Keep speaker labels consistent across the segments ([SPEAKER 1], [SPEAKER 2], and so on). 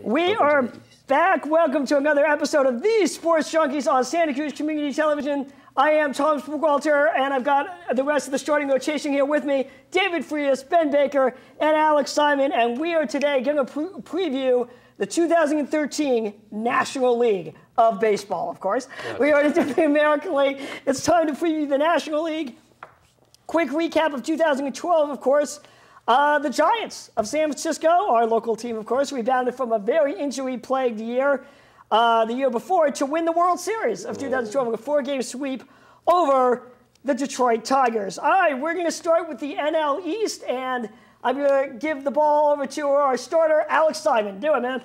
[SPEAKER 1] We are back. Welcome to another episode of The Sports Junkies on Santa Cruz Community Television. I am Thomas Walter, and I've got the rest of the starting rotation here with me. David Frias, Ben Baker, and Alex Simon. And we are today going to preview the 2013 National League of Baseball, of course. Yes. We already did the American League. It's time to preview the National League. Quick recap of 2012, of course. The Giants of San Francisco, our local team, of course, rebounded from a very injury-plagued year the year before to win the World Series of 2012 with a 4-game sweep over the Detroit Tigers. All right, we're going to start with the NL East, and I'm going to give the ball over to our starter, Alex Simon. Do it, man.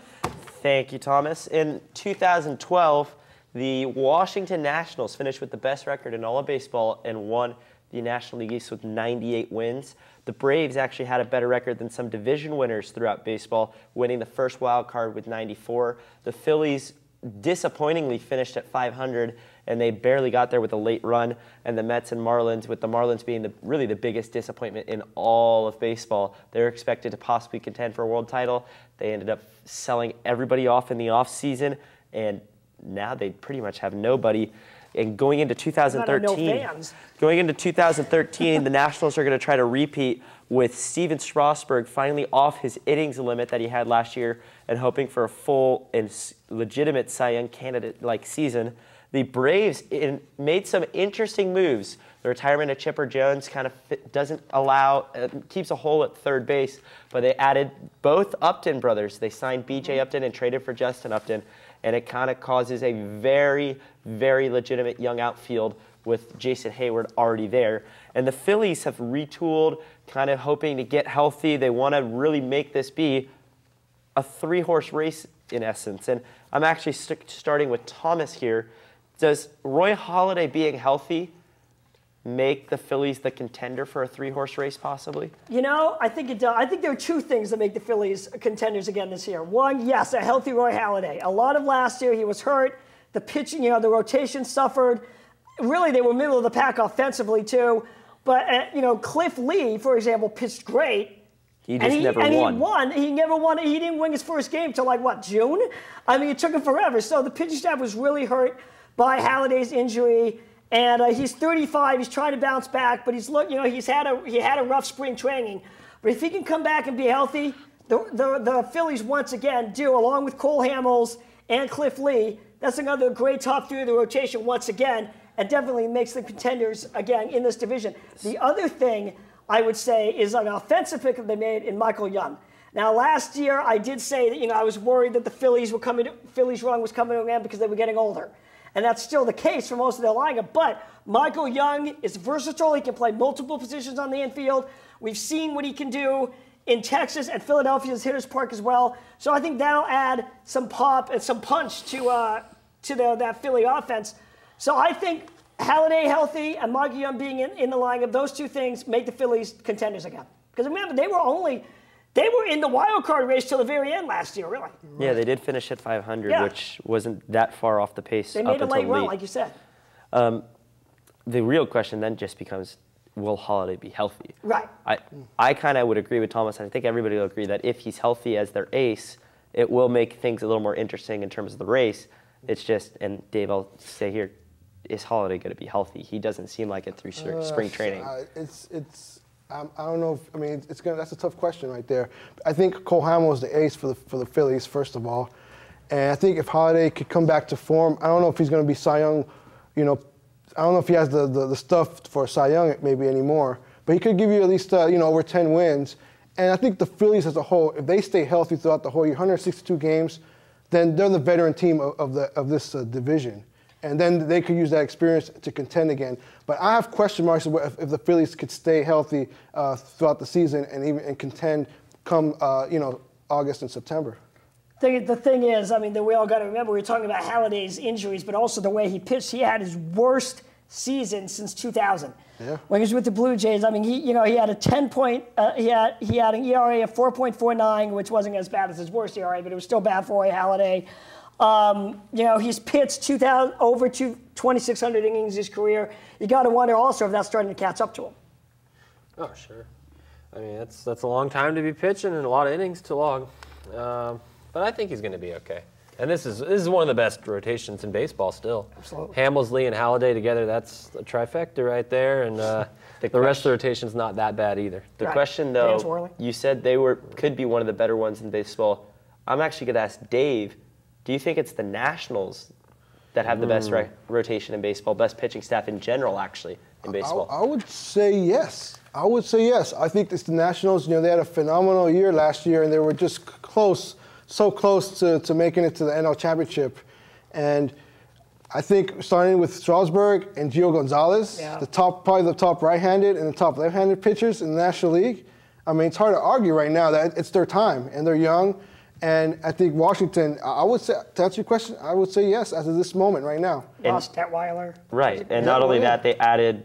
[SPEAKER 2] Thank you, Thomas. In 2012, the Washington Nationals finished with the best record in all of baseball and won the National League East with 98 wins. The Braves actually had a better record than some division winners throughout baseball, winning the first wild card with 94. The Phillies disappointingly finished at 500, and they barely got there with a late run. And the Mets and Marlins, with the Marlins being really the biggest disappointment in all of baseball. They were expected to possibly contend for a world title. They ended up selling everybody off in the offseason, and now they pretty much have nobody. And going into 2013, the Nationals are going to try to repeat with Steven Strasburg finally off his innings limit that he had last year and hoping for a full and legitimate Cy Young candidate-like season. The Braves made some interesting moves. The retirement of Chipper Jones kind of keeps a hole at third base, but they added both Upton brothers. They signed B.J. Upton and traded for Justin Upton. And it kind of causes a very, very legitimate young outfield with Jason Hayward already there. And the Phillies have retooled, kind of hoping to get healthy. They want to really make this be a 3-horse race in essence. And I'm actually starting with Thomas here. Does Roy Halladay being healthy make the Phillies the contender for a 3-horse race possibly?
[SPEAKER 1] You know, I think it does. I think there are two things that make the Phillies contenders again this year. One, yes, a healthy Roy Halladay. A lot of last year he was hurt. The pitching, the rotation suffered. Really, they were middle of the pack offensively too. But, Cliff Lee, for example, pitched great.
[SPEAKER 2] He just never won.
[SPEAKER 1] He never won. He didn't win his first game till June? I mean, it took him forever. So the pitching staff was really hurt by Halladay's injury. And he's 35. He's trying to bounce back, but he had a rough spring training. But if he can come back and be healthy, the Phillies once again do, along with Cole Hamels and Cliff Lee. That's another great top 3 of the rotation once again, and definitely makes the contenders again in this division. The other thing I would say is an offensive pick that they made in Michael Young. Now, last year I did say that I was worried that the Phillies run was coming around because they were getting older. And that's still the case for most of their lineup. But Michael Young is versatile. He can play multiple positions on the infield. We've seen what he can do in Texas and Philadelphia's Hitters Park as well. So I think that'll add some pop and some punch to that Philly offense. So I think Halladay healthy and Michael Young being in the lineup, those two things make the Phillies contenders again. Because remember, they were in the wild card race till the very end last year, really.
[SPEAKER 2] Yeah, they did finish at 500, which wasn't that far off the pace.
[SPEAKER 1] They made a late run, like you said.
[SPEAKER 2] The real question then just becomes, will Halladay be healthy?
[SPEAKER 1] Right.
[SPEAKER 2] I kind of would agree with Thomas, and I think everybody will agree that if he's healthy as their ace, it will make things a little more interesting in terms of the race. It's just, and Dave, I'll say here, is Halladay going to be healthy? He doesn't seem like it through spring training.
[SPEAKER 3] I don't know. That's a tough question right there. I think Cole Hamels is the ace for the Phillies, first of all, and I think if Halladay could come back to form, I don't know if he's going to be Cy Young. I don't know if he has the stuff for Cy Young maybe anymore, but he could give you at least over 10 wins. And I think the Phillies as a whole, if they stay healthy throughout the whole year, 162 games, then they're the veteran team of this division. And then they could use that experience to contend again. But I have question marks if the Phillies could stay healthy throughout the season and contend come August and September.
[SPEAKER 1] The thing is, we all got to remember, we were talking about Halladay's injuries, but also the way he pitched. He had his worst season since 2000.
[SPEAKER 3] Yeah.
[SPEAKER 1] When he was with the Blue Jays, he had a 10-point, he had an ERA of 4.49, which wasn't as bad as his worst ERA, but it was still bad for Roy Halladay. He's pitched over 2,600 innings in his career. You got to wonder also if that's starting to catch up to him.
[SPEAKER 4] Oh, sure. That's a long time to be pitching and a lot of innings too long. but I think he's going to be okay. And this is one of the best rotations in baseball still.
[SPEAKER 1] Absolutely.
[SPEAKER 4] Hamels, and Halladay together, that's a trifecta right there. And the rest of the rotation's not that bad either.
[SPEAKER 2] The question, though, you said they could be one of the better ones in baseball. I'm actually going to ask Dave, do you think it's the Nationals that have the best rotation in baseball, best pitching staff in general, actually, in baseball?
[SPEAKER 3] I would say yes. I would say yes. I think it's the Nationals. You know, they had a phenomenal year last year, and they were just close, so close to making it to the NL Championship. And I think starting with Strasburg and Gio Gonzalez, probably the top right-handed and the top left-handed pitchers in the National League. I mean, it's hard to argue right now that it's their time, and they're young. And I think Washington, I would say, to answer your question, I would say yes as of this moment right now.
[SPEAKER 1] Lost Detweiler.
[SPEAKER 2] Right, and not only that, they added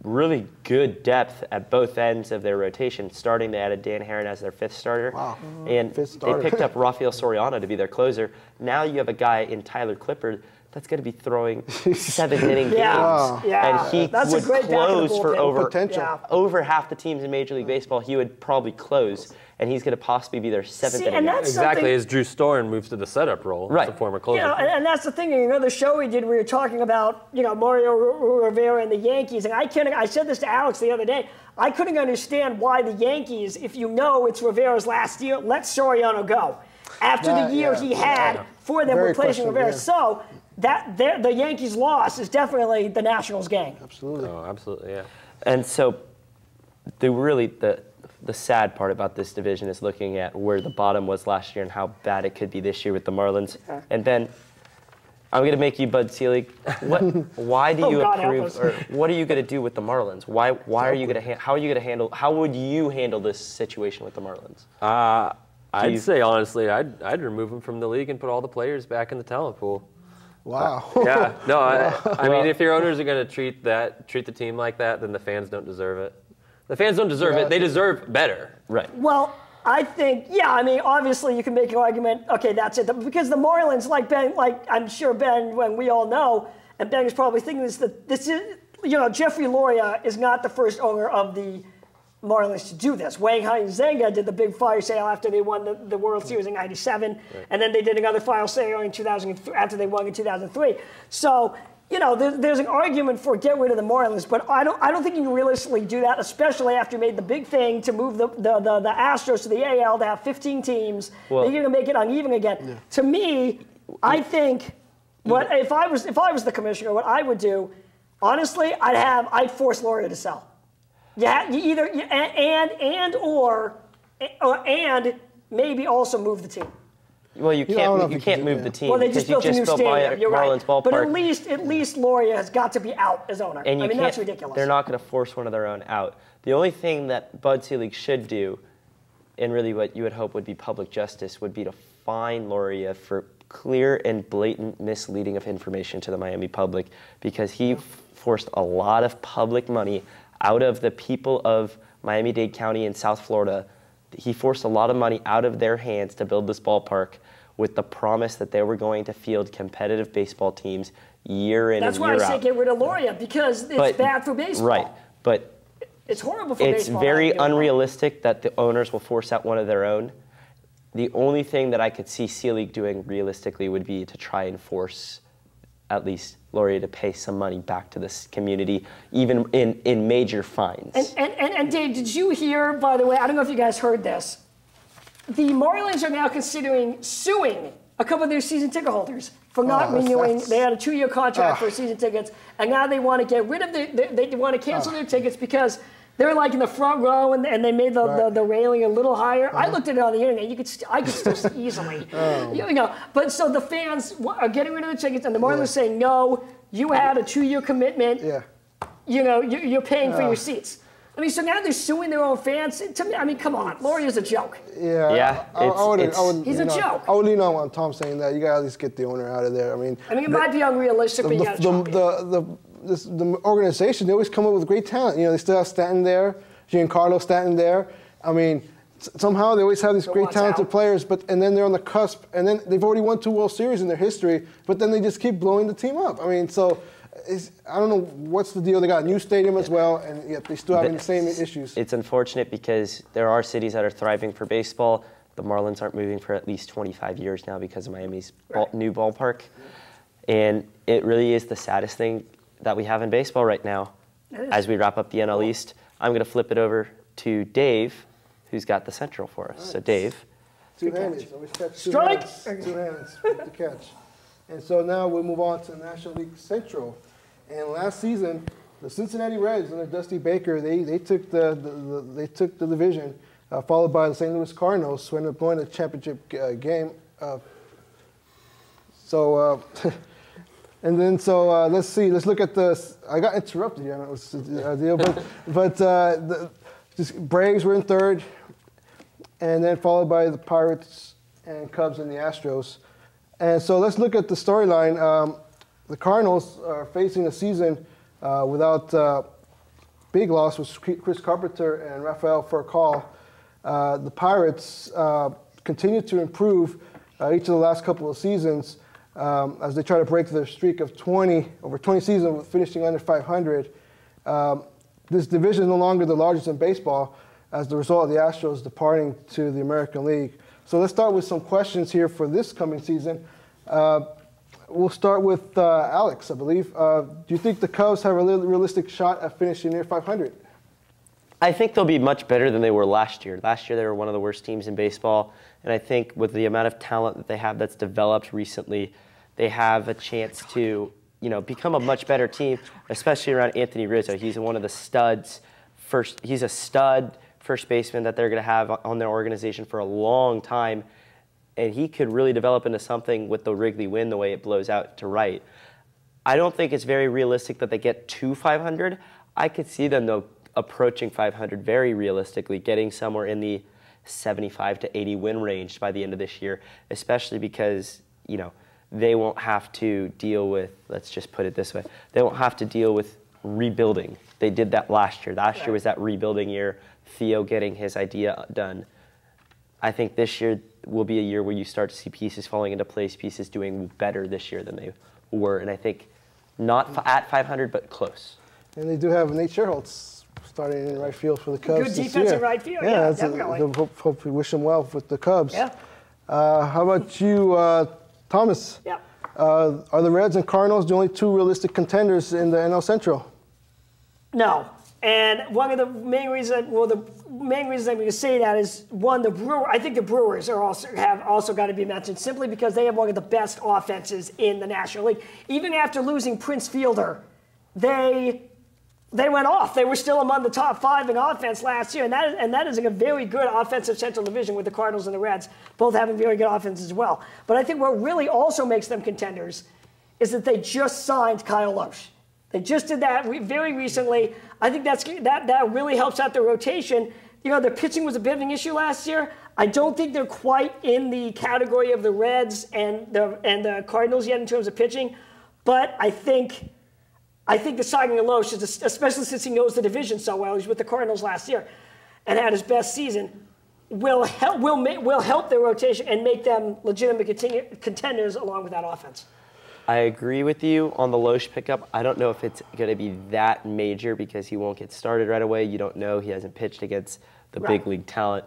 [SPEAKER 2] really good depth at both ends of their rotation. Starting, they added Dan Herron as their fifth starter.
[SPEAKER 3] Wow.
[SPEAKER 2] And they picked up Rafael Soriano to be their closer. Now you have a guy in Tyler Clippard that's going to be throwing 7th-inning games. And he would close for over half the teams in Major League Baseball. He would probably close, and he's going to possibly be their 7th inning guy.
[SPEAKER 4] Exactly, as Drew Storen moves to the setup role as a former closer.
[SPEAKER 1] You know, and that's the thing. In another show we did, we were talking about, you know, Mario Rivera and the Yankees, and I said this to Alex the other day. I couldn't understand why the Yankees, if you know it's Rivera's last year, let Soriano go after the year he had for them replacing Rivera. So the Yankees' loss is definitely the Nationals' gain.
[SPEAKER 3] Absolutely.
[SPEAKER 4] Oh, absolutely, yeah.
[SPEAKER 2] And so the sad part about this division is looking at where the bottom was last year and how bad it could be this year with the Marlins. And Ben, I'm going to make you Bud Selig. Why do you approve, or what are you going to do with the Marlins? How are you going to how would you handle this situation with the Marlins?
[SPEAKER 4] I'd say, honestly, I'd remove them from the league and put all the players back in the talent pool.
[SPEAKER 3] Wow.
[SPEAKER 4] Yeah. No, I mean, if your owners are going to treat the team like that, then the fans don't deserve it. The fans don't deserve it. They deserve better.
[SPEAKER 2] Right.
[SPEAKER 1] Well, I think, I mean, obviously you can make an argument, okay, that's it. Because the Marlins, like I'm sure Ben, when we all know, and Ben is probably thinking this is, you know, Jeffrey Loria is not the first owner of the Marlins to do this. Wang Zenga did the big fire sale after they won the World Series in '97, and then they did another fire sale in 2003 after they won in 2003. So, you know, there's an argument for get rid of the Marlins, but I don't think you can realistically do that, especially after you made the big thing to move the Astros to the AL to have 15 teams. Well, you're going to make it uneven again. Yeah. To me, I think if I was the commissioner, what I would do, honestly, I'd force Loria to sell. Yeah, you either and maybe also move the team.
[SPEAKER 2] Well, you can't move the team.
[SPEAKER 1] Well, they just built a new stadium. You're right.
[SPEAKER 2] Ballpark.
[SPEAKER 1] But at least Loria has got to be out as owner.
[SPEAKER 2] And I mean,
[SPEAKER 1] that's ridiculous.
[SPEAKER 2] They're not going to force one of their own out. The only thing that Bud Selig should do, and really what you would hope would be public justice, would be to fine Loria for clear and blatant misleading of information to the Miami public, because he forced a lot of public money out of the people of Miami-Dade County in South Florida. He forced a lot of money out of their hands to build this ballpark with the promise that they were going to field competitive baseball teams year in and year out.
[SPEAKER 1] That's why I say get rid of Loria, because it's bad for baseball.
[SPEAKER 2] Right, but
[SPEAKER 1] it's horrible for baseball.
[SPEAKER 2] It's very unrealistic that the owners will force out one of their own. The only thing that I could see Selig doing realistically would be to try and force at least Loria to pay some money back to this community, even in major fines.
[SPEAKER 1] And Dave, did you hear, by the way, I don't know if you guys heard this, the Marlins are now considering suing a couple of their season ticket holders for not renewing. They had a 2-year contract for season tickets, and now they want to get rid of they want to cancel their tickets because they're like in the front row, and they made the railing a little higher. I looked at it on the internet. I could still see easily. You know, but so the fans are getting rid of the tickets, and the Marlins saying, no, you had a 2-year commitment. Yeah. You know, you're paying for your seats. I mean, so now they're suing their own fans. To me, I mean, come on, Loria's a joke.
[SPEAKER 2] Yeah.
[SPEAKER 1] He's a joke.
[SPEAKER 3] I would lean on Tom saying that. You got to at least get the owner out of there. I mean,
[SPEAKER 1] it might be unrealistic, but you got to
[SPEAKER 3] the organization, they always come up with great talent. You know, they still have Stanton there, Giancarlo Stanton there. I mean, somehow they always have these great talented players, and then they're on the cusp, and then they've already won 2 World Series in their history, but then they just keep blowing the team up. I mean, so I don't know what's the deal. They got a new stadium as well, and yet they still have the same issues.
[SPEAKER 2] It's unfortunate because there are cities that are thriving for baseball. the Marlins aren't moving for at least 25 years now because of Miami's new ballpark. And it really is the saddest thing that we have in baseball right now. As we wrap up the NL East, I'm going to flip it over to Dave, who's got the Central for us. So, Dave.
[SPEAKER 3] Two-handed. Always catch
[SPEAKER 1] Strike!
[SPEAKER 3] Two hands to catch. And so now we move on to the National League Central. And last season, the Cincinnati Reds under Dusty Baker, they took the division, followed by the St. Louis Cardinals, who ended up going to the championship game. And then let's see. Let's look at the. I got interrupted here. It was a deal, but the Braves were in third, and then followed by the Pirates and Cubs and the Astros. And so let's look at the storyline. The Cardinals are facing a season without big loss with Chris Carpenter and Rafael Furcal. The Pirates continue to improve each of the last couple of seasons. As they try to break their streak of over 20 seasons, finishing under 500. This division is no longer the largest in baseball as the result of the Astros departing to the American League. So let's start with some questions here for this coming season. We'll start with Alex, I believe. Do you think the Cubs have a realistic shot at finishing near 500?
[SPEAKER 2] I think they'll be much better than they were last year. Last year, they were one of the worst teams in baseball. And I think with the amount of talent that they have that's developed recently, they have a chance to, become a much better team, especially around Anthony Rizzo. He's one of the studs. He's a stud first baseman that they're going to have on their organization for a long time. And he could really develop into something with the Wrigley win, the way it blows out to right. I don't think it's very realistic that they get to 500. I could see them, though, approaching 500 very realistically, getting somewhere in the 75 to 80 win range by the end of this year, especially because, they won't have to deal with, let's just put it this way, they won't have to deal with rebuilding. They did that last year. Last year was that rebuilding year, Theo getting his idea done. I think this year will be a year where you start to see pieces falling into place, pieces doing better this year than they were. And I think not at 500, but close. And
[SPEAKER 3] they do have Nate Scherholtz starting in right field for the Cubs.
[SPEAKER 1] Good defense in right field, yeah, definitely.
[SPEAKER 3] Hope we wish him well with the Cubs.
[SPEAKER 1] Yeah.
[SPEAKER 3] How about you, Thomas?
[SPEAKER 1] Yeah.
[SPEAKER 3] Are the Reds and Cardinals the only two realistic contenders in the NL Central?
[SPEAKER 1] No. And one of the main reasons, I'm going to say that is, one, I think the Brewers have also got to be mentioned simply because they have one of the best offenses in the National League. Even after losing Prince Fielder, they went off. They were still among the top 5 in offense last year, and that is a very good offensive Central Division with the Cardinals and the Reds, both having very good offense as well. But I think what really also makes them contenders is that they just signed Kyle Lohse. They just did that very recently. I think that really helps out their rotation. Their pitching was a bit of an issue last year. I don't think they're quite in the category of the Reds and the Cardinals yet in terms of pitching, but I think the signing of Lohse, especially since he knows the division so well, he's with the Cardinals last year and had his best season, will help their rotation and make them legitimate contenders along with that offense.
[SPEAKER 2] I agree with you on the Lohse pickup. I don't know if it's going to be that major because he won't get started right away. You don't know. He hasn't pitched against the big league talent.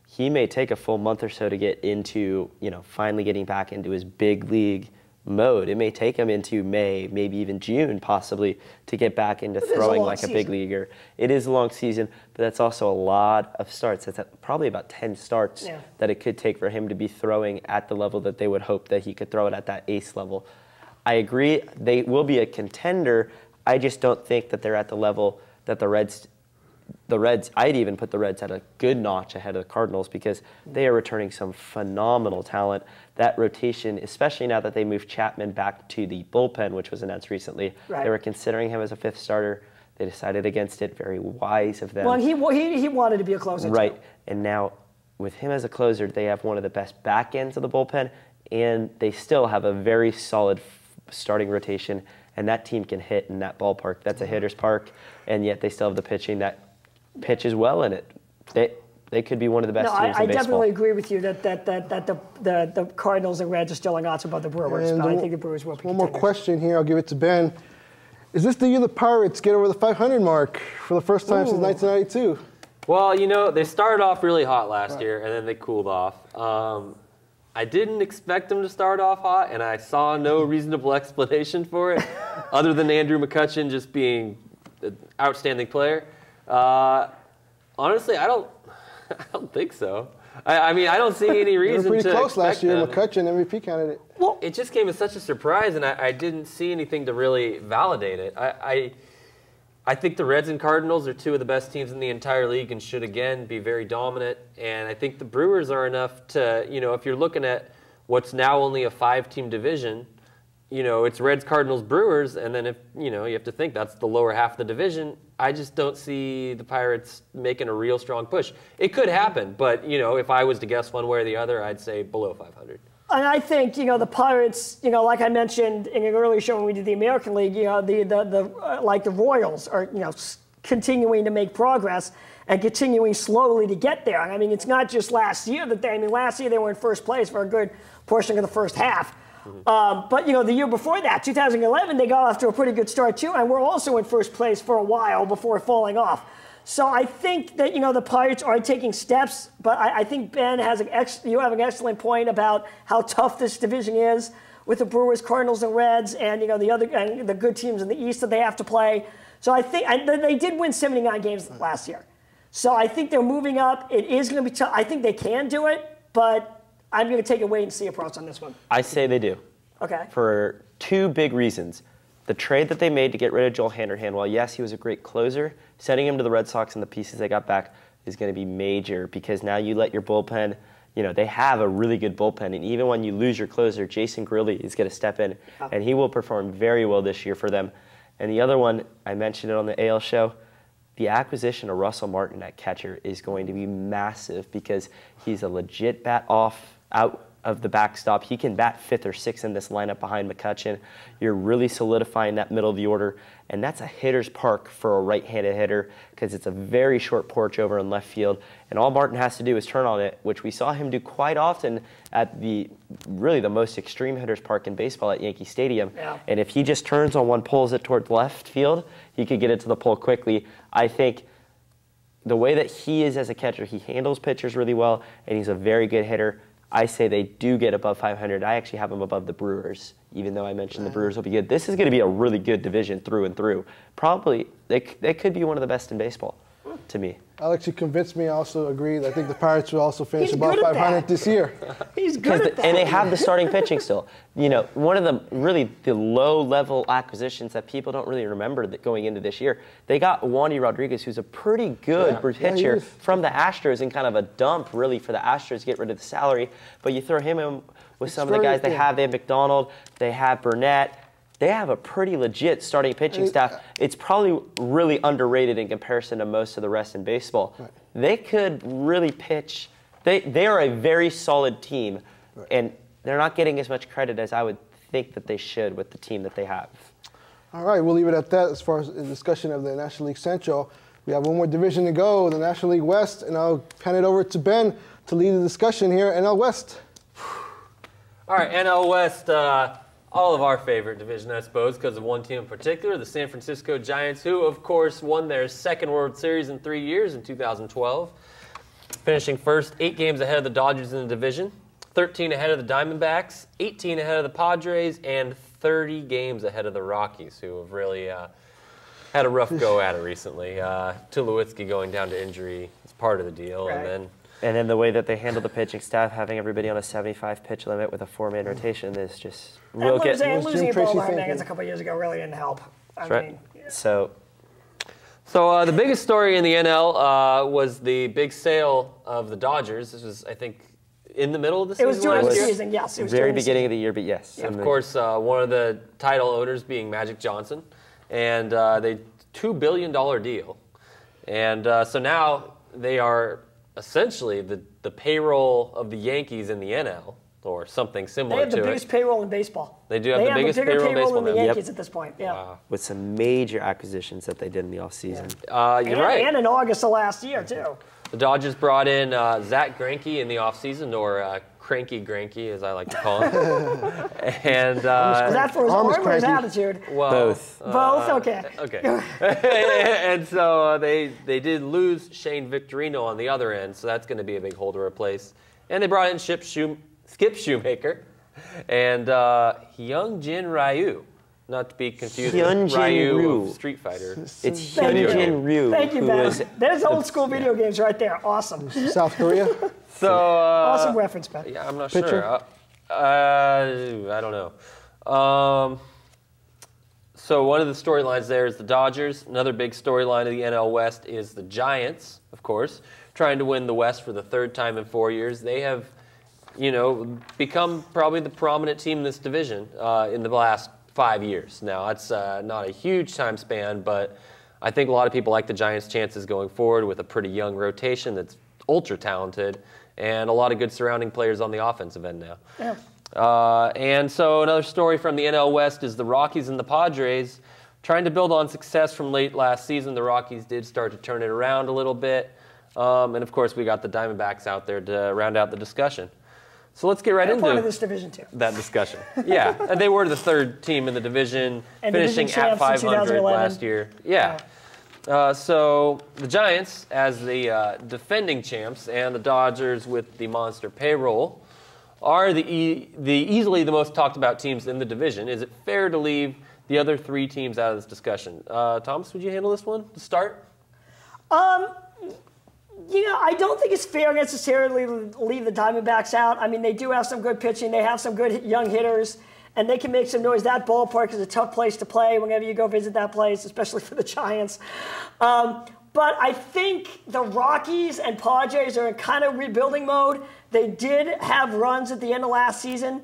[SPEAKER 2] He may take a full month or so to get into, finally getting back into his big league mode. It may take him into May, maybe even June, possibly, to get back into throwing like a big leaguer. It is a long season, but that's also a lot of starts. That's probably about 10 starts that it could take for him to be throwing at the level that they would hope that he could throw it at that ace level. I agree, they will be a contender. I just don't think that they're at the level that the Reds, I'd even put the Reds at a good notch ahead of the Cardinals because they are returning some phenomenal talent. That rotation, especially now that they moved Chapman back to the bullpen, which was announced recently, they were considering him as a 5th starter. They decided against it. Very wise of them.
[SPEAKER 1] Well, he wanted to be a closer,
[SPEAKER 2] right? Too. And now with him as a closer, they have one of the best back ends of the bullpen, and they still have a very solid starting rotation, and that team can hit in that ballpark. That's a hitter's park, and yet they still have the pitching that pitches well in it. They could be one of the best teams in baseball.
[SPEAKER 1] I definitely agree with you that the Cardinals and Reds are still on odds above the Brewers, but I think the Brewers will be
[SPEAKER 3] one more question here. I'll give it to Ben. Is this the year the Pirates get over the 500 mark for the first time since 1992?
[SPEAKER 4] Well, they started off really hot last year, and then they cooled off. I didn't expect them to start off hot, and I saw no reasonable explanation for it, other than Andrew McCutchen just being an outstanding player. Honestly, I don't think so. I mean, I don't see any reason to.
[SPEAKER 3] They were pretty close last year.
[SPEAKER 4] Them.
[SPEAKER 3] McCutchen, MVP candidate.
[SPEAKER 4] Well, it just came as such a surprise, and I didn't see anything to really validate it. I think the Reds and Cardinals are two of the best teams in the entire league and should, again, be very dominant. And I think the Brewers are enough to, if you're looking at what's now only a 5-team division, it's Reds, Cardinals, Brewers, and then if, you have to think that's the lower half of the division. I just don't see the Pirates making a real strong push. It could happen, but, if I was to guess one way or the other, I'd say below 500.
[SPEAKER 1] And I think, the Pirates, like I mentioned in an earlier show when we did the American League, the Royals are, continuing to make progress and continuing slowly to get there. And I mean, it's not just last year last year they were in first place for a good portion of the first half. But, the year before that, 2011, they got off to a pretty good start too, and we're also in first place for a while before falling off. So I think that, the Pirates are taking steps, but I think Ben you have an excellent point about how tough this division is with the Brewers, Cardinals, and Reds, and, the good teams in the East that they have to play. So I think they did win 79 games last year. So I think they're moving up. It is going to be tough. I think they can do it, but I'm going to take a wait-and-see approach on this one.
[SPEAKER 2] I say they do.
[SPEAKER 1] Okay.
[SPEAKER 2] For two big reasons. The trade that they made to get rid of Joel Handerhan, while yes, he was a great closer, sending him to the Red Sox and the pieces they got back is going to be major because now you let your bullpen, they have a really good bullpen. And even when you lose your closer, Jason Grilli is going to step in, and he will perform very well this year for them. And the other one, I mentioned it on the AL show, the acquisition of Russell Martin at catcher is going to be massive because he's a legit out of the backstop. He can bat 5th or 6th in this lineup behind McCutchen. You're really solidifying that middle of the order, and that's a hitter's park for a right-handed hitter because it's a very short porch over in left field, and all Martin has to do is turn on it, which we saw him do quite often at the most extreme hitter's park in baseball at Yankee Stadium.
[SPEAKER 1] Yeah.
[SPEAKER 2] And if he just turns on one, pulls it towards left field, he could get it to the pole quickly. I think the way that he is as a catcher, he handles pitchers really well, and he's a very good hitter. I say they do get above 500. I actually have them above the Brewers, even though I mentioned the Brewers will be good. This is going to be a really good division through and through. Probably, they could be one of the best in baseball, to me.
[SPEAKER 3] Alex, you convinced me. I also agree. I think the Pirates will also finish above 500 this year.
[SPEAKER 1] He's good at that.
[SPEAKER 2] And they have the starting pitching still. One of the low-level acquisitions that people don't really remember that going into this year, they got Wandy Rodriguez, who's a pretty good pitcher from the Astros and kind of a dump, really, for the Astros to get rid of the salary. But you throw him in with some of the guys they have. They have McDonald. They have Burnett. They have a pretty legit starting pitching staff. It's probably really underrated in comparison to most of the rest in baseball. Right. They could really pitch. They are a very solid team, and they're not getting as much credit as I would think that they should with the team that they have.
[SPEAKER 3] All right, we'll leave it at that as far as the discussion of the National League Central. We have one more division to go, the National League West, and I'll hand it over to Ben to lead the discussion here, NL West.
[SPEAKER 4] All right, NL West. All of our favorite division, I suppose, because of one team in particular, the San Francisco Giants, who, of course, won their second World Series in 3 years in 2012, finishing first 8 games ahead of the Dodgers in the division, 13 ahead of the Diamondbacks, 18 ahead of the Padres, and 30 games ahead of the Rockies, who have really had a rough go at it recently. Tulowitzki going down to injury is part of the deal,
[SPEAKER 1] Right.
[SPEAKER 2] And then the way that they handle the pitching staff, having everybody on a 75-pitch limit with a 4-man rotation is just
[SPEAKER 1] And losing Paul Hernandez a couple years ago really didn't help.
[SPEAKER 2] That's right. So
[SPEAKER 4] the biggest story in the NL was the big sale of the Dodgers. This was, I think, in the middle of the season.
[SPEAKER 1] It was during the season, yes. It was
[SPEAKER 2] very beginning of the year, but yes.
[SPEAKER 4] Yeah. Of course, one of the title owners being Magic Johnson, and they $2 billion deal. And so now they are essentially the payroll of the Yankees in the NL, or something similar to it.
[SPEAKER 1] They have the biggest payroll in baseball.
[SPEAKER 4] They do have the biggest payroll in baseball
[SPEAKER 1] than the Yankees at this point. Yeah.
[SPEAKER 4] Wow.
[SPEAKER 2] With some major acquisitions that they did in the offseason.
[SPEAKER 4] You're right.
[SPEAKER 1] And in August of last year, too.
[SPEAKER 4] The Dodgers brought in Zach Greinke in the offseason, or Cranky Granky, as I like to call him. And
[SPEAKER 1] Is that for his arm or his
[SPEAKER 3] cranky.
[SPEAKER 1] attitude?
[SPEAKER 4] well,
[SPEAKER 2] Both.
[SPEAKER 1] Both? Okay.
[SPEAKER 4] Okay. And so they did lose Shane Victorino on the other end, so that's going to be a big hole to replace. And they brought in Skip Shoemaker and Hyunjin Ryu. Not to be confused with
[SPEAKER 2] Hyunjin
[SPEAKER 4] Ryu
[SPEAKER 2] Ryu.
[SPEAKER 4] of Street Fighter.
[SPEAKER 2] It's
[SPEAKER 1] Thank you.
[SPEAKER 2] Hyunjin Ryu.
[SPEAKER 1] Thank you,
[SPEAKER 2] who
[SPEAKER 1] Ben.
[SPEAKER 2] was-
[SPEAKER 1] There's old school video games right there. Awesome.
[SPEAKER 3] South Korea.
[SPEAKER 4] So
[SPEAKER 1] Awesome reference, Ben.
[SPEAKER 4] yeah, I'm not
[SPEAKER 3] Pitcher?
[SPEAKER 4] sure. I don't know. So one of the storylines there is the Dodgers. Another big storyline of the NL West is the Giants, of course, trying to win the West for the third time in 4 years. They have, become probably the prominent team in this division in the last 5 years. Now, that's not a huge time span, but I think a lot of people like the Giants' chances going forward with a pretty young rotation that's ultra talented and a lot of good surrounding players on the offensive end now.
[SPEAKER 1] Yeah.
[SPEAKER 4] And so another story from the NL West is the Rockies and the Padres trying to build on success from late last season. The Rockies did start to turn it around a little bit. And, of course, we got the Diamondbacks out there to round out the discussion. So let's get right
[SPEAKER 1] They're
[SPEAKER 4] into
[SPEAKER 1] part of this division, too.
[SPEAKER 4] that discussion. Yeah, and they were the third team in the division,
[SPEAKER 1] And
[SPEAKER 4] finishing
[SPEAKER 1] division
[SPEAKER 4] at
[SPEAKER 1] champs in
[SPEAKER 4] 500
[SPEAKER 1] 2011.
[SPEAKER 4] last year. Yeah. So the Giants, as the defending champs, and the Dodgers with the monster payroll, are the easily the most talked about teams in the division. Is it fair to leave the other three teams out of this discussion? Thomas, would you handle this one to start?
[SPEAKER 1] I don't think it's fair necessarily to leave the Diamondbacks out. I mean, they do have some good pitching. They have some good young hitters, and they can make some noise. That ballpark is a tough place to play whenever you go visit that place, especially for the Giants. But I think the Rockies and Padres are in kind of rebuilding mode. They did have runs at the end of last season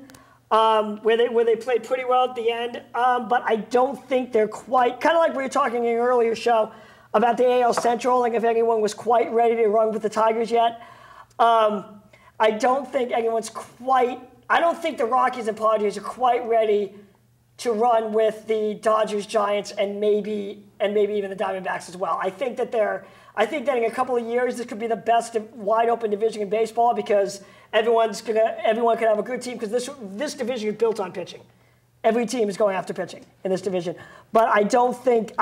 [SPEAKER 1] where they played pretty well at the end. But I don't think they're quite, kind of like we were talking in an earlier show about the AL Central, like if anyone was quite ready to run with the Tigers yet. I don't think anyone's quite, I don't think the Rockies and Padres are quite ready to run with the Dodgers, Giants, and maybe even the Diamondbacks as well. I think that in a couple of years this could be the best wide open division in baseball because everyone can have a good team because this division is built on pitching. Every team is going after pitching in this division. But I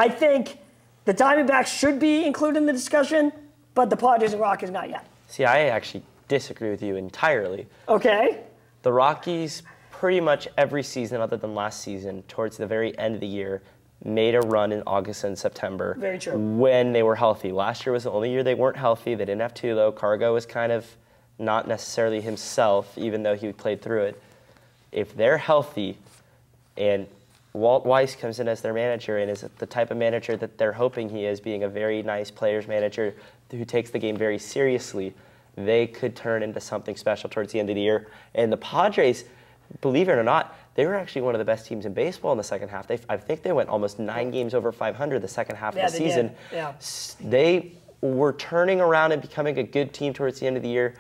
[SPEAKER 1] think the Diamondbacks should be included in the discussion, but the Padres and Rockies not yet.
[SPEAKER 2] See, I actually disagree with you entirely.
[SPEAKER 1] Okay.
[SPEAKER 2] The Rockies, pretty much every season other than last season, towards the very end of the year, made a run in August and September.
[SPEAKER 1] Very true.
[SPEAKER 2] When they were healthy. Last year was the only year they weren't healthy. They didn't have Tulo. Cargo was kind of not necessarily himself, even though he played through it. If they're healthy and Walt Weiss comes in as their manager and is the type of manager that they're hoping he is, being a very nice players manager who takes the game very seriously, they could turn into something special towards the end of the year. And the Padres, believe it or not, they were actually one of the best teams in baseball in the second half. I think they went almost 9 games over 500 the second half of the season.
[SPEAKER 1] Did. Yeah.
[SPEAKER 2] They were turning around and becoming a good team towards the end of the year.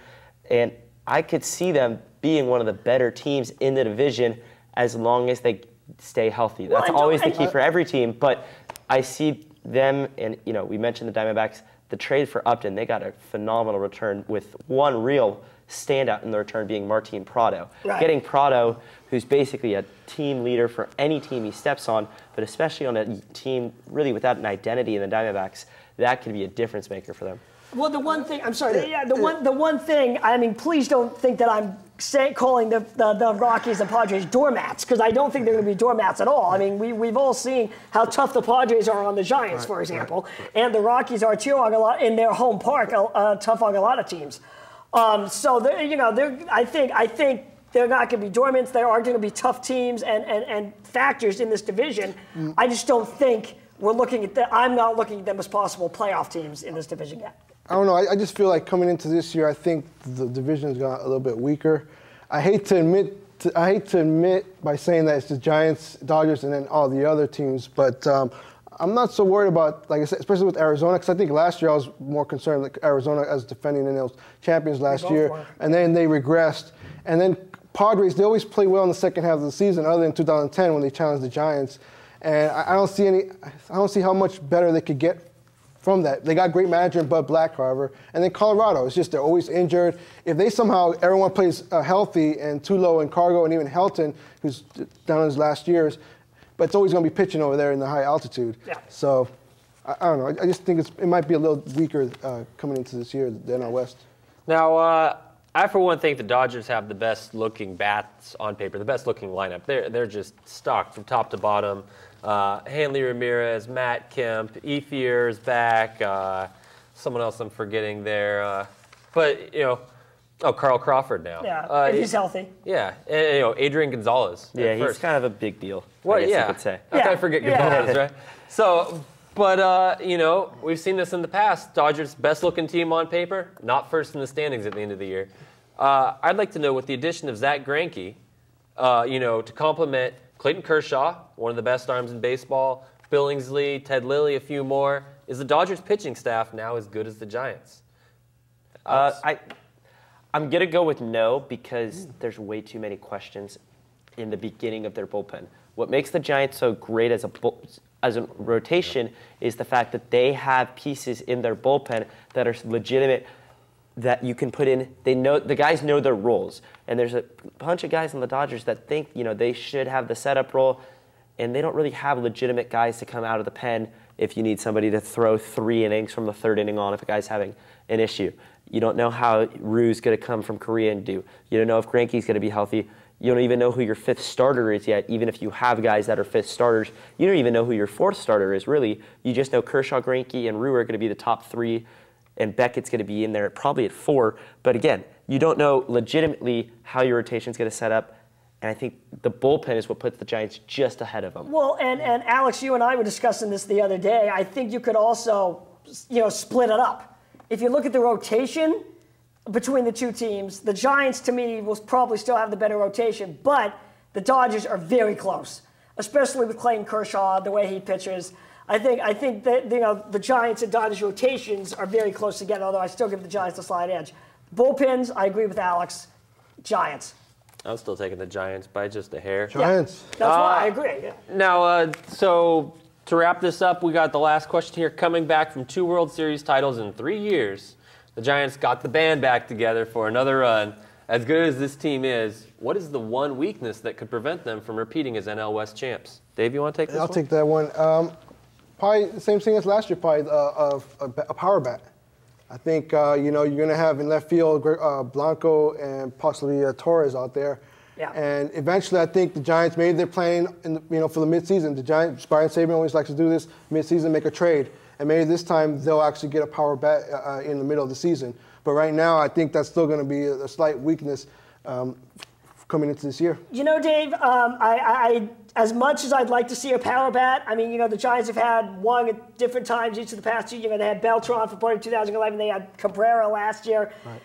[SPEAKER 2] And I could see them being one of the better teams in the division as long as they stay healthy. That's always the key for every team. But I see them, and we mentioned the Diamondbacks, the trade for Upton, they got a phenomenal return with one real standout in the return being Martin Prado.
[SPEAKER 1] Right.
[SPEAKER 2] Getting Prado, who's basically a team leader for any team he steps on, but especially on a team really without an identity in the Diamondbacks, that could be a difference maker for them.
[SPEAKER 1] Well, the one thing, I'm sorry, the one thing, I mean, please don't think that I'm calling the Rockies and Padres doormats, because I don't think they're going to be doormats at all. I mean, we've all seen how tough the Padres are on the Giants, for example, and the Rockies are too on a lot in their home park, tough on a lot of teams. So I think they're not going to be doormats. There are going to be tough teams and factors in this division. I just don't think I'm not looking at them as possible playoff teams in this division yet.
[SPEAKER 3] I don't know. I just feel like coming into this year, I think the division's got a little bit weaker. I hate to admit by saying that it's the Giants, Dodgers, and then all the other teams, but I'm not so worried about, like I said, especially with Arizona, because I think last year I was more concerned with Arizona as defending NL champions last year, and then they regressed. And then Padres, they always play well in the second half of the season, other than 2010 when they challenged the Giants. And I don't see how much better they could get from that. They got great manager in Bud Black, however. And then Colorado, it's just they're always injured. If they somehow, everyone plays healthy, and Tulo and Cargo and even Helton, who's down in his last years, but it's always going to be pitching over there in the high altitude.
[SPEAKER 1] Yeah.
[SPEAKER 3] So, I don't know. I just think it might be a little weaker coming into this year than our West.
[SPEAKER 4] Now, I for one think the Dodgers have the best looking bats on paper, the best looking lineup. They're just stocked from top to bottom. Hanley Ramirez, Matt Kemp, Ethier's back. Someone else I'm forgetting there. But, Carl Crawford now.
[SPEAKER 1] Yeah, if he's healthy.
[SPEAKER 4] Yeah, and, Adrian Gonzalez.
[SPEAKER 2] Yeah, he's
[SPEAKER 4] first.
[SPEAKER 2] kind of a big deal.
[SPEAKER 4] Well,
[SPEAKER 2] I guess
[SPEAKER 4] yeah.
[SPEAKER 2] you could say.
[SPEAKER 4] How can I forget Gonzalez, right? So, but, we've seen this in the past. Dodgers' best-looking team on paper, not first in the standings at the end of the year. I'd like to know, with the addition of Zach Greinke, to complement Clayton Kershaw, one of the best arms in baseball, Billingsley, Ted Lilly, a few more, is the Dodgers' pitching staff now as good as the Giants?
[SPEAKER 2] I'm going to go with no, because there's way too many questions in the beginning of their bullpen. What makes the Giants so great as a rotation is the fact that they have pieces in their bullpen that are legitimate, that you can put in. The guys know their roles, and there's a bunch of guys in the Dodgers that think they should have the setup role, and they don't really have legitimate guys to come out of the pen if you need somebody to throw 3 innings from the 3rd inning on if a guy's having an issue. You don't know how Rue's going to come from Korea and do. You don't know if Greinke's going to be healthy. You don't even know who your 5th starter is yet, even if you have guys that are 5th starters. You don't even know who your 4th starter is, really. You just know Kershaw, Greinke, and Rue are going to be the top 3, and Beckett's going to be in there probably at 4. But again, you don't know legitimately how your rotation's going to set up, and I think the bullpen is what puts the Giants just ahead of them.
[SPEAKER 1] Well, and Alex, you and I were discussing this the other day. I think you could also, split it up. If you look at the rotation between the two teams, the Giants, to me, will probably still have the better rotation, but the Dodgers are very close, especially with Clayton Kershaw, the way he pitches. I think that the Giants and Dodgers rotations are very close together, although I still give the Giants the slight edge. Bullpens, I agree with Alex. Giants.
[SPEAKER 4] I'm still taking the Giants by just a hair.
[SPEAKER 3] Giants.
[SPEAKER 1] Yeah, that's why I agree. Yeah.
[SPEAKER 4] Now, so to wrap this up, we got the last question here. Coming back from 2 World Series titles in 3 years, the Giants got the band back together for another run. As good as this team is, what is the one weakness that could prevent them from repeating as NL West champs? Dave, you want to take this one?
[SPEAKER 3] I'll take that one. Probably the same thing as last year, probably a power bat. I think, you're going to have in left field Blanco and possibly Torres out there.
[SPEAKER 1] Yeah.
[SPEAKER 3] And eventually, I think the Giants, maybe they're playing, for the midseason. The Giants, Brian Saban always likes to do this midseason, make a trade. And maybe this time they'll actually get a power bat in the middle of the season. But right now, I think that's still going to be a slight weakness coming into this year.
[SPEAKER 1] Dave, I as much as I'd like to see a power bat, the Giants have had one at different times each of the past 2 years. They had Beltran for part of 2011. They had Cabrera last year.
[SPEAKER 3] Right.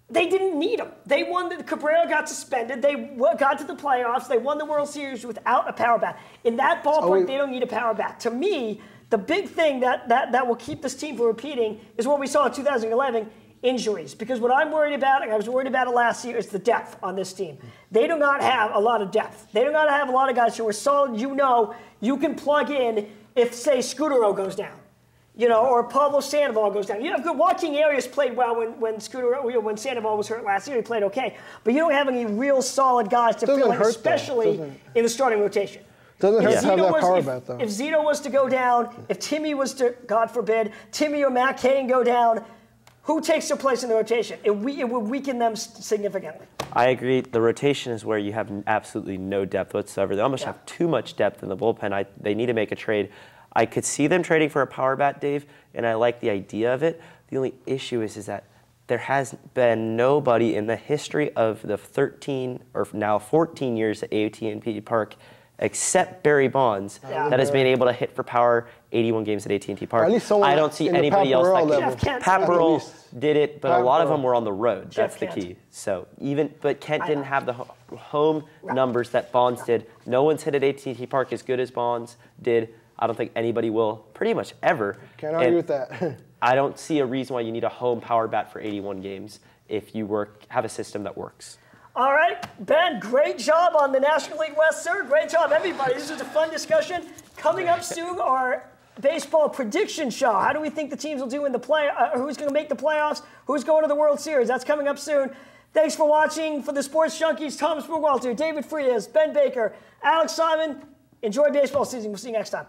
[SPEAKER 1] They didn't need him. They won. Cabrera got suspended. They got to the playoffs. They won the World Series without a power bat. In that ballpark, they don't need a power bat. To me, the big thing that will keep this team from repeating is what we saw in 2011, injuries. Because what I'm worried about, and I was worried about it last year, is the depth on this team. They do not have a lot of depth. They do not have a lot of guys who are solid. You can plug in if, say, Scudero goes down. Or Pablo Sandoval goes down. You have good. Joaquin Arias played well when Sandoval was hurt last year. He played okay. But you don't have any real solid guys to fill in, especially in the starting rotation.
[SPEAKER 3] Doesn't hurt to have that power bat, though.
[SPEAKER 1] If Zito was to go down, if Timmy was to, God forbid, Timmy or Matt Cain go down, who takes their place in the rotation? It would weaken them significantly.
[SPEAKER 2] I agree. The rotation is where you have absolutely no depth whatsoever. They almost have too much depth in the bullpen. They need to make a trade. I could see them trading for a power bat, Dave, and I like the idea of it. The only issue is that there has been nobody in the history of the 13 or now 14 years at AT&T Park except Barry Bonds that has been able to hit for power 81 games at AT&T Park.
[SPEAKER 3] I
[SPEAKER 2] don't see anybody else that can. Pat Burrell did it, but a lot of them were on the road. That's the key. So but Kent didn't have the home numbers that Bonds did. No one's hit at AT&T Park as good as Bonds did. I don't think anybody will pretty much ever.
[SPEAKER 3] Can't argue with that.
[SPEAKER 2] I don't see a reason why you need a home power bat for 81 games if you have a system that works.
[SPEAKER 1] All right, Ben, great job on the National League West, sir. Great job, everybody. This was a fun discussion. Coming up soon are baseball prediction show. How do we think the teams will do in the who's going to make the playoffs? Who's going to the World Series? That's coming up soon. Thanks for watching. For the Sports Junkies, Thomas Burgwalter, David Frias, Ben Baker, Alex Simon. Enjoy baseball season. We'll see you next time.